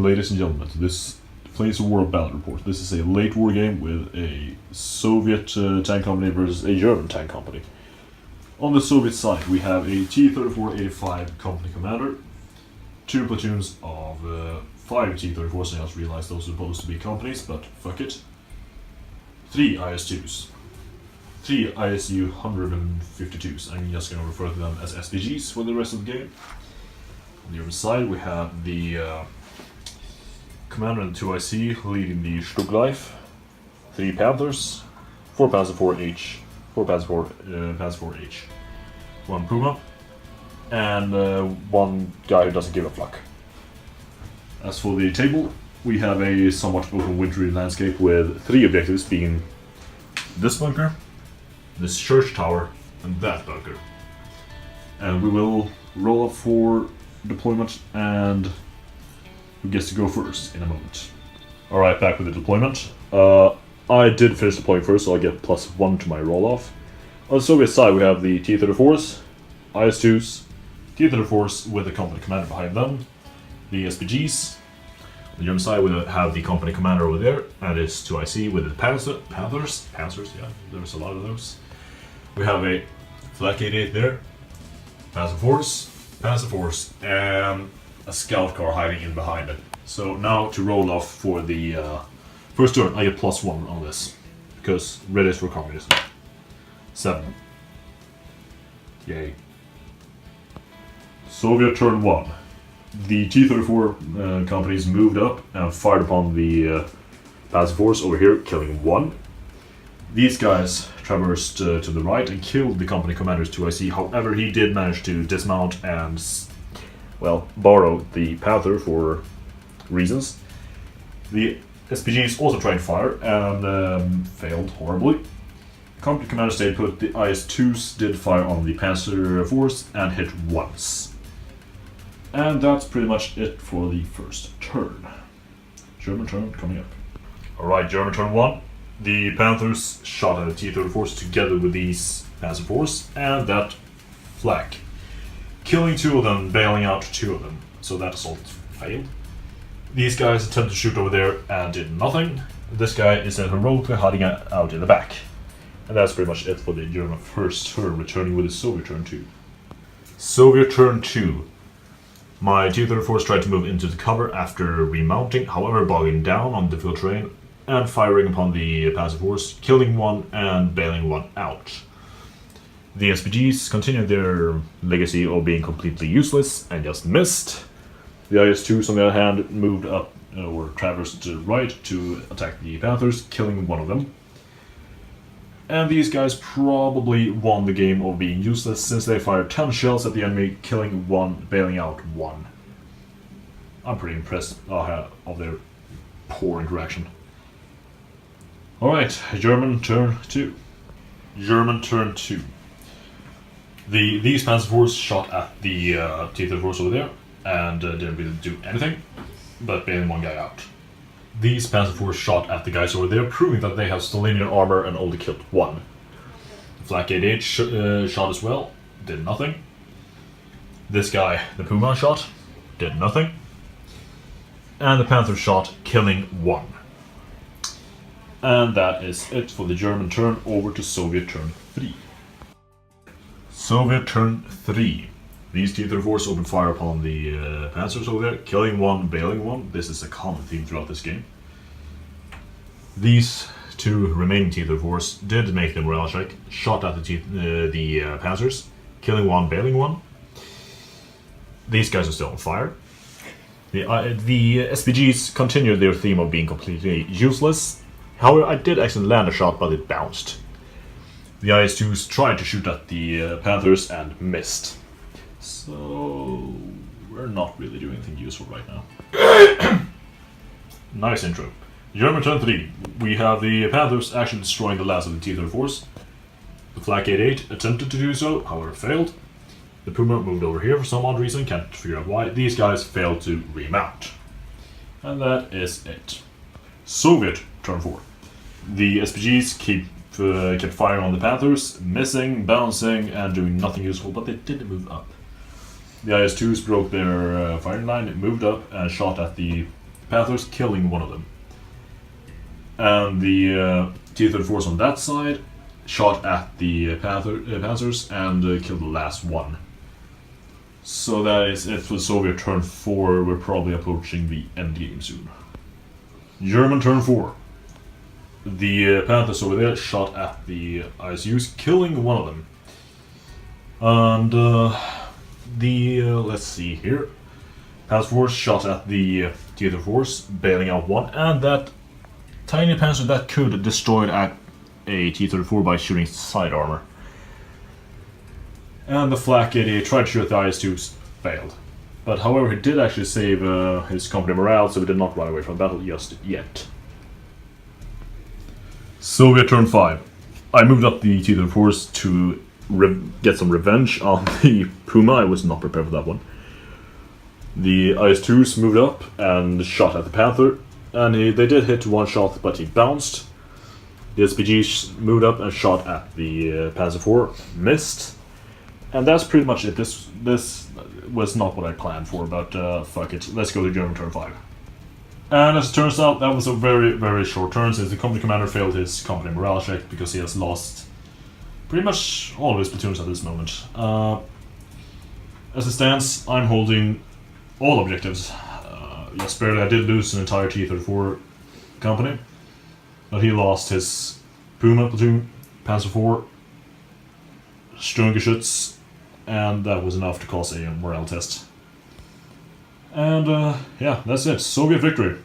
ladies and gentlemen, to this Flames of War Battle Report. This is a late war game with a Soviet tank company versus a German tank company. On the Soviet side, we have a T-34-85 company commander, 2 platoons of 5 T-34s. I just realized those are supposed to be companies, but fuck it. 3 IS-2s, 3 ISU 152s. I'm just going to refer to them as SPGs for the rest of the game. On the other side, we have the commander and 2 IC leading the Stuckleif, 3 Panthers, 4 Panzer 4H, 4 Panzer 4H, 1 Puma, and 1 guy who doesn't give a fuck. As for the table, we have a somewhat open wintry landscape with 3 objectives being this bunker, this church tower, and that bunker. And we will roll up for deployment, and who gets to go first in a moment. Alright, back with the deployment. I did finish deploying first, so I get +1 to my roll-off. On the Soviet side, we have the T-34s, IS-2s, T-34s with the company commander behind them, the SPGs. On the German side, we have the company commander over there, and it's 2 IC with the Panzers, yeah, there's a lot of those. We have a Flak 88 there, Panzer Force, and a scout car hiding in behind it. So now to roll off for the first turn, I get +1 on this, because red is for communism. 7. Yay. Soviet turn 1. The T-34 companies moved up and fired upon the Panzer Force over here, killing 1. These guys traversed to the right and killed the company commander's 2 IC. However, he did manage to dismount and, well, borrow the Panther for reasons. The SPGs also tried to fire and failed horribly. Company commander stayed put. The IS-2s did fire on the Panzer Force and hit once. And that's pretty much it for the first turn. German turn coming up. Alright, German turn 1. The Panthers shot at the T-34s together with these Panzer Force, and that flak, killing 2 of them, bailing out 2 of them. So that assault failed. These guys attempted to shoot over there and did nothing. This guy is heroically hiding out in the back. And that's pretty much it for the German first turn, returning with the Soviet turn 2. Soviet turn 2. My T-34s tried to move into the cover after remounting, however bogging down on difficult terrain and firing upon the Panzer Force, killing 1 and bailing 1 out. The SPGs continued their legacy of being completely useless and just missed. The IS-2s on the other hand moved up or traversed to the right to attack the Panthers, killing 1 of them. And these guys probably won the game of being useless since they fired 10 shells at the enemy, killing 1, bailing out 1. I'm pretty impressed of their poor interaction. Alright, German turn 2. German turn 2. These Panzer Force shot at the T-34s over there and didn't really do anything, but bailing 1 guy out. These Panzer Force shot at the guys over there, proving that they have Stalinian armor and only killed 1. The Flak 88 shot as well, did nothing. This guy, the Puma, shot, did nothing. And the Panther shot, killing 1. And that is it for the German turn. Over to Soviet turn 3. Soviet turn 3. These T-34s opened fire upon the Panzers over there, killing 1, bailing 1. This is a common theme throughout this game. These 2 remaining T-34s did make the morale check, shot at the Panzers, killing 1, bailing 1. These guys are still on fire. The SPGs continued their theme of being completely useless. However, I did actually land a shot, but it bounced. The IS-2s tried to shoot at the Panthers and missed. So we're not really doing anything useful right now. Nice intro. German turn 3. We have the Panthers actually destroying the last of the T-34s. The Flak 88 attempted to do so, however failed. The Puma moved over here for some odd reason, can't figure out why. These guys failed to remount. And that is it. Soviet turn 4. The SPGs kept firing on the Panthers, missing, bouncing, and doing nothing useful, but they did move up. The IS-2s broke their firing line, moved up, and shot at the Panthers, killing one of them. And the T-34s on that side shot at the Panzers and killed the last one. So that is it for Soviet turn 4. We're probably approaching the end game soon. German turn 4. The Panthers over there shot at the ISUs, killing one of them. And let's see here. Panzer Force shot at the T-34s, bailing out one, and that tiny Panzer that could destroy at a T-34 by shooting side armor. And the Flak 88 tried to shoot the IS-2s, failed. But however, he did actually save his company morale, so he did not run away from battle just yet. Soviet turn 5. I moved up the T-34s to get some revenge on the Puma. I was not prepared for that one. The IS-2s moved up and shot at the Panther, and they did hit one shot, but he bounced. The SPGs moved up and shot at the Panzer IV, missed, and that's pretty much it. This was not what I planned for, but fuck it. Let's go to German turn 5. And as it turns out, that was a very, very short turn, since the company commander failed his company morale check because he has lost pretty much all of his platoons at this moment. As it stands, I'm holding all objectives. Yes, barely, I did lose an entire T-34 company, but he lost his Puma platoon, Panzer IV, Sturmgeschütz, and that was enough to cause a morale test. And yeah, that's it. Soviet victory.